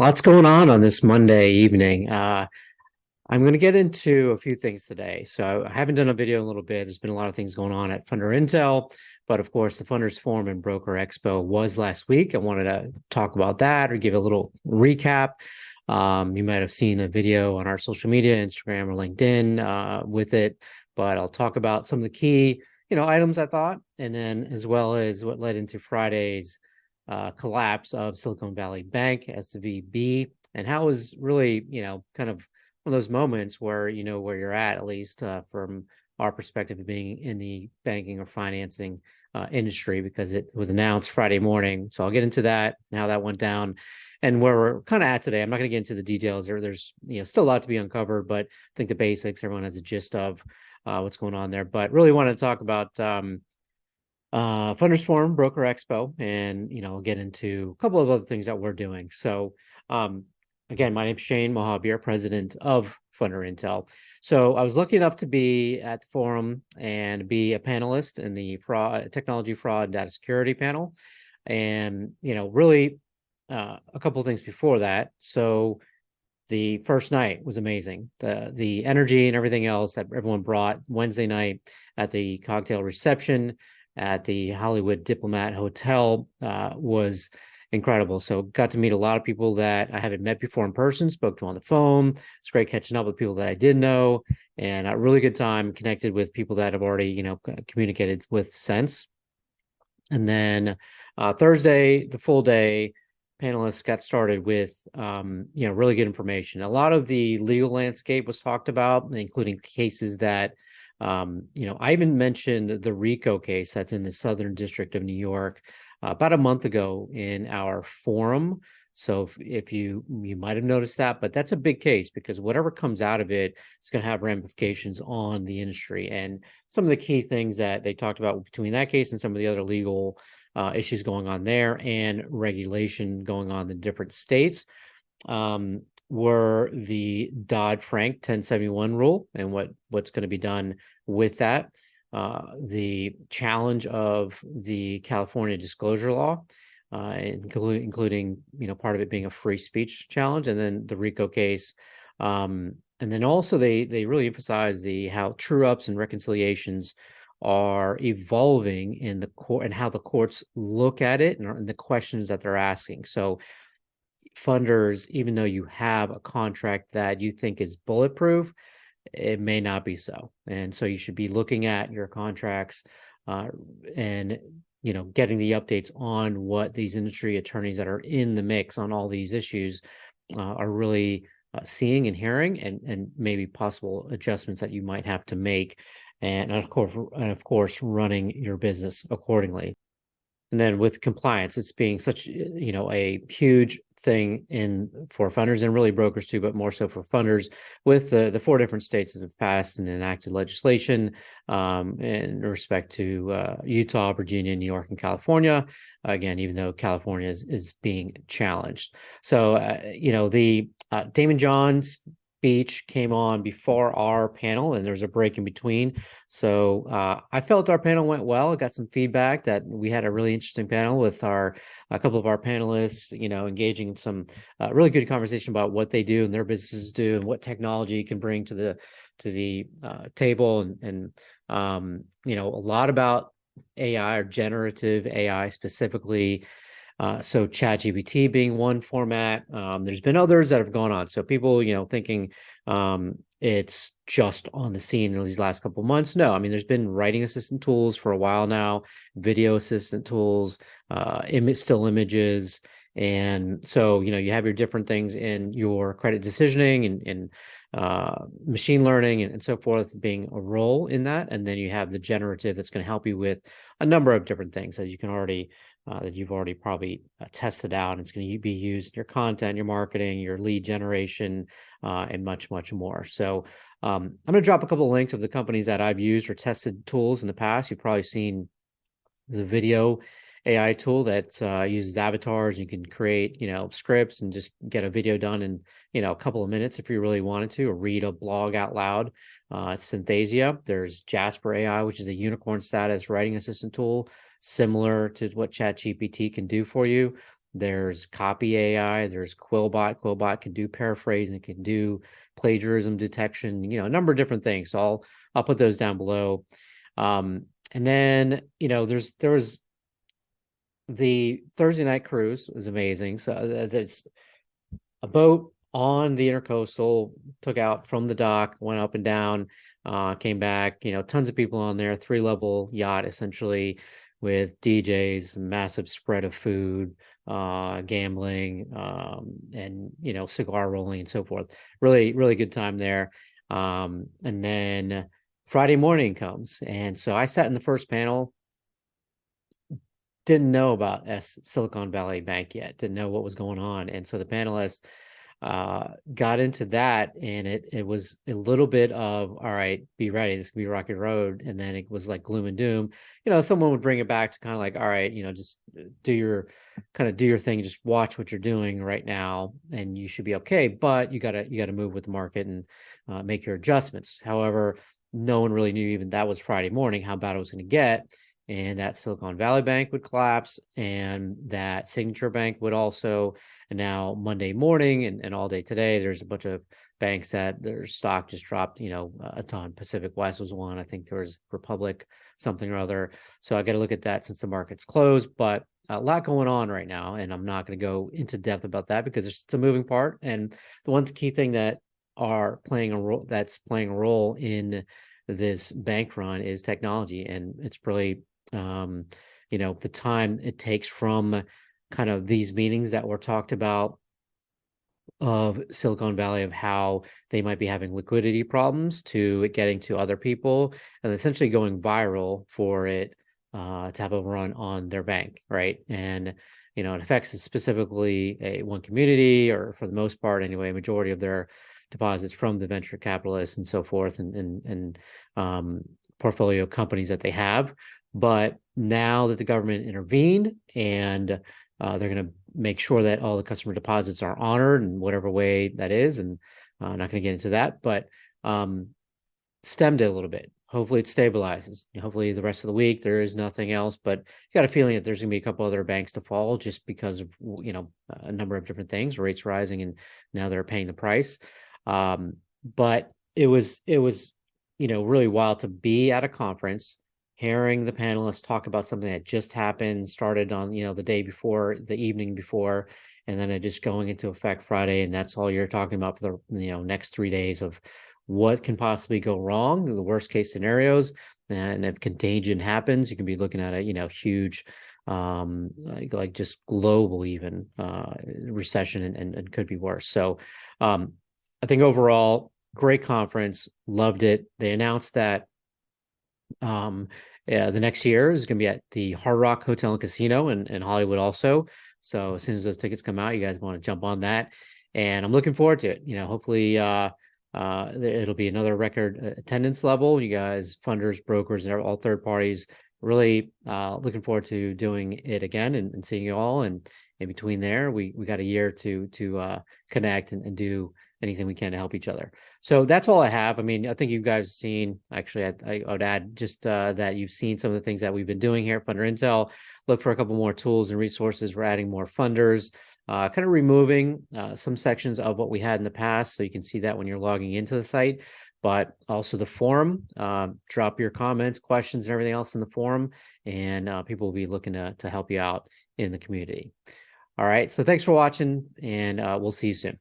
Lots going on this Monday evening. I'm going to get into a few things today. So I haven't done a video in a little bit. There's been a lot of things going on at Funder Intel, but of course, the Funders Forum and Broker Expo was last week. I wanted to talk about that or give a little recap. You might have seen a video on our social media, Instagram or LinkedIn, with it, but I'll talk about some of the key, items I thought, and then as well as what led into Friday's collapse of Silicon Valley Bank, SVB, and how it was really, kind of one of those moments where you know where you're at least from our perspective of being in the banking or financing industry, because it was announced Friday morning. So I'll get into that and how that went down and where we're kind of at today. I'm not going to get into the details. There's still a lot to be uncovered, but I think the basics, everyone has a gist of what's going on there. But really wanted to talk about Funders Forum Broker Expo, and get into a couple of other things that we're doing. So again, my name's Shane Mohabir, president of Funder Intel. So I was lucky enough to be at the forum and be a panelist in the technology fraud and data security panel, and really a couple of things before that. So the first night was amazing. The energy and everything else that everyone brought Wednesday night at the cocktail reception at the Hollywood Diplomat Hotel was incredible. So got to meet a lot of people that I haven't met before in person, spoke to on the phone. It's great catching up with people that I did know, and a really good time connected with people that have already, communicated with since. And then Thursday, the full day, panelists got started with, really good information. A lot of the legal landscape was talked about, including cases that, I even mentioned the RICO case that's in the Southern District of New York about a month ago in our forum. So if you might have noticed that, but that's a big case because whatever comes out of it is going to have ramifications on the industry. And some of the key things that they talked about between that case and some of the other legal issues going on there and regulation going on in different states were the Dodd-Frank 1071 rule and what's going to be done with that. The challenge of the California disclosure law, including part of it being a free speech challenge, and then the RICO case, and then also they really emphasize how true ups and reconciliations are evolving in the court and how the courts look at it and the questions that they're asking. So funders, even though you have a contract that you think is bulletproof, it may not be so. And so you should be looking at your contracts and getting the updates on what these industry attorneys that are in the mix on all these issues are really seeing and hearing, and maybe possible adjustments that you might have to make, and of course running your business accordingly. And then with compliance, it's being such, a huge thing for funders and really brokers too, but more so for funders, with the four different states that have passed and enacted legislation in respect to Utah, Virginia, New York, and California. Again, even though California is being challenged. So, the Damon John's speech came on before our panel, and there's a break in between. So I felt our panel went well. I got some feedback that we had a really interesting panel with a couple of our panelists, engaging in some really good conversation about what they do and their businesses do and what technology can bring to the table, and a lot about AI or generative AI specifically. So ChatGPT being one format. There's been others that have gone on. So people, thinking it's just on the scene in these last couple of months. No, I mean, there's been writing assistant tools for a while now, video assistant tools, still images. And so, you have your different things in your credit decisioning and machine learning and so forth being a role in that. And then you have the generative that's going to help you with a number of different things, as you can already that you've already probably tested out. And it's going to be used in your content, your marketing, your lead generation, and much, much more. So I'm going to drop a couple of links of the companies that I've used or tested tools in the past. You've probably seen the video AI tool that uses avatars. You can create, scripts and just get a video done in, a couple of minutes if you really wanted to, or read a blog out loud. It's Synthesia. There's Jasper AI, which is a unicorn status writing assistant tool, similar to what ChatGPT can do for you. There's copy AI, there's Quillbot. Quillbot can do paraphrasing, it can do plagiarism detection, a number of different things. So I'll put those down below. And then, there was the Thursday night cruise was amazing. So there's a boat on the intercoastal, took out from the dock, went up and down, came back, tons of people on there, 3-level yacht essentially with DJs, massive spread of food, gambling, and, cigar rolling and so forth. Really, really good time there. And then Friday morning comes. And so I sat in the first panel, didn't know about Silicon Valley Bank yet, didn't know what was going on. And so the panelists got into that, and it was a little bit of, all right, be ready, this could be rocky road. And then it was like gloom and doom. Someone would bring it back to kind of like, all right, just do your thing, just watch what you're doing right now, and you should be okay. But you gotta move with the market and make your adjustments. However, no one really knew, even that was Friday morning, how bad it was going to get, and that Silicon Valley Bank would collapse, and that Signature Bank would also. And now Monday morning and all day today, there's a bunch of banks that their stock just dropped, a ton. Pacific West was one. I think there was Republic something or other. So I got to look at that since the market's closed, but a lot going on right now. And I'm not going to go into depth about that because it's a moving part. And the one key thing that's playing a role in this bank run is technology. And it's really, the time it takes from kind of these meetings that were talked about of Silicon Valley, of how they might be having liquidity problems, to it getting to other people and essentially going viral for it to have a run on their bank, right? And it affects specifically one community, or for the most part anyway, a majority of their deposits from the venture capitalists and so forth, and portfolio companies that they have. But now that the government intervened, and they're going to make sure that all the customer deposits are honored in whatever way that is. And I'm not going to get into that, but stemmed it a little bit. Hopefully it stabilizes. Hopefully the rest of the week there is nothing else, but you got a feeling that there's going to be a couple other banks to fall just because of, a number of different things, rates rising, and now they're paying the price. But it was, really wild to be at a conference, hearing the panelists talk about something that just happened, started on, the day before, the evening before, and then it just going into effect Friday. And that's all you're talking about for the, next 3 days of what can possibly go wrong, the worst case scenarios. And if contagion happens, you can be looking at a, huge, like just global even recession, and could be worse. So I think overall, great conference, loved it. They announced that the next year is going to be at the Hard Rock Hotel and Casino in Hollywood also. So as soon as those tickets come out, you guys want to jump on that. And I'm looking forward to it. Hopefully it'll be another record attendance level. You guys, funders, brokers, and all third parties, really looking forward to doing it again, and seeing you all. And in between there, we got a year to connect and do anything we can to help each other. So that's all I have. I mean, I think you guys have seen, actually, I would add just that you've seen some of the things that we've been doing here at Funder Intel. Look for a couple more tools and resources. We're adding more funders, kind of removing some sections of what we had in the past. So you can see that when you're logging into the site, but also the forum. Drop your comments, questions, and everything else in the forum, and people will be looking to help you out in the community. All right. So thanks for watching, and we'll see you soon.